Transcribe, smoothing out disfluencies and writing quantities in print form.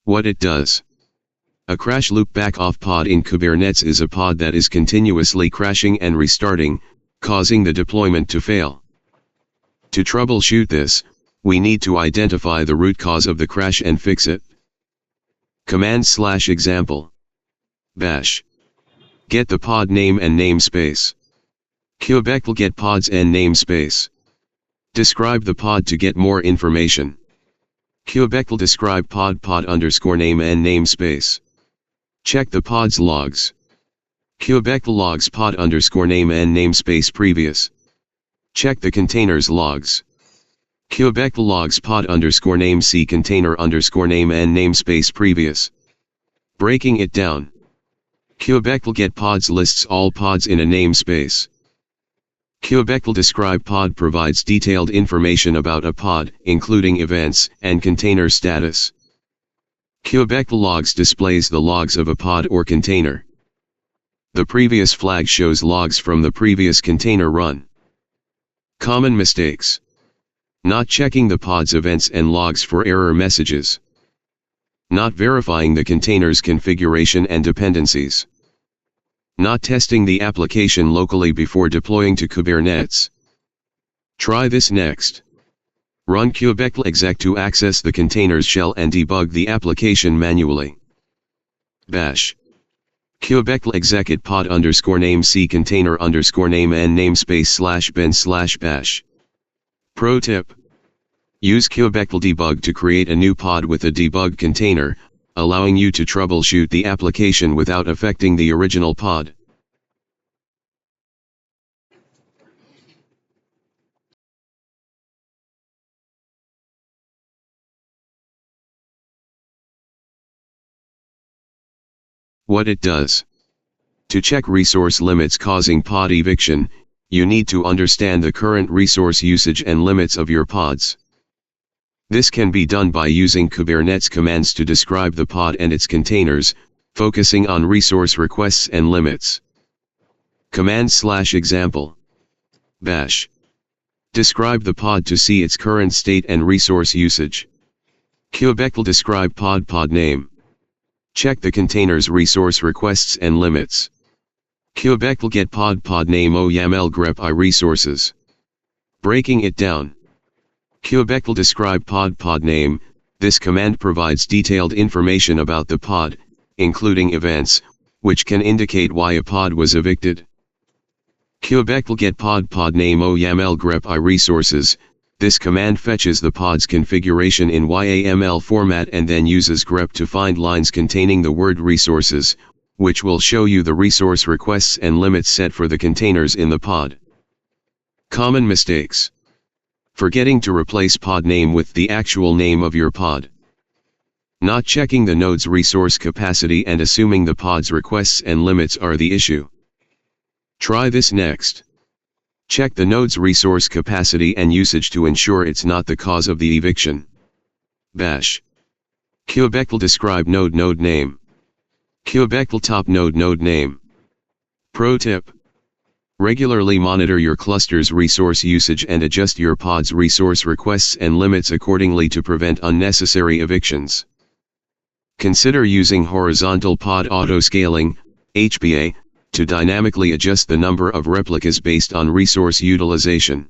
What it does. A CrashLoopBackOff pod in Kubernetes is a pod that is continuously crashing and restarting, causing the deployment to fail. To troubleshoot this, we need to identify the root cause of the crash and fix it. Command/example. Bash. Get the pod name and namespace. Kubectl get pods and namespace. Describe the pod to get more information. Kubectl describe pod _name and namespace. Check the pod's logs. Kubectl logs pod _name and namespace previous. Check the container's logs. Kubectl logs pod _name c container _name and namespace previous. Breaking it down. Kubectl get pods lists all pods in a namespace. Kubectl describe pod provides detailed information about a pod, including events and container status. Kubectl logs displays the logs of a pod or container. The previous flag shows logs from the previous container run. Common mistakes. Not checking the pod's events and logs for error messages. Not verifying the container's configuration and dependencies. Not testing the application locally before deploying to Kubernetes. Try this next. Run kubectl exec to access the container's shell and debug the application manually. Bash. Kubectl exec it pod _name c container _name and namespace /bin/bash. Pro tip. Use kubectl debug to create a new pod with a debug container, allowing you to troubleshoot the application without affecting the original pod. What it does. To check resource limits causing pod eviction, you need to understand the current resource usage and limits of your pods. This can be done by using Kubernetes commands to describe the pod and its containers, focusing on resource requests and limits. Command/example. Bash. Describe the pod to see its current state and resource usage. Kubectl describe pod name. Check the container's resource requests and limits. Kubectl get pod name OYAML grep I resources. Breaking it down. Kubectl describe pod name. This command provides detailed information about the pod, including events, which can indicate why a pod was evicted. Kubectl get pod name OYAML grep I resources. This command fetches the pod's configuration in YAML format and then uses grep to find lines containing the word resources, which will show you the resource requests and limits set for the containers in the pod. Common mistakes. Forgetting to replace pod name with the actual name of your pod. Not checking the node's resource capacity and assuming the pod's requests and limits are the issue. Try this next. Check the node's resource capacity and usage to ensure it's not the cause of the eviction. Bash. Kubectl describe node name. Kubectl top node name. Pro tip. Regularly monitor your cluster's resource usage and adjust your pod's resource requests and limits accordingly to prevent unnecessary evictions. Consider using horizontal pod autoscaling, HPA, to dynamically adjust the number of replicas based on resource utilization.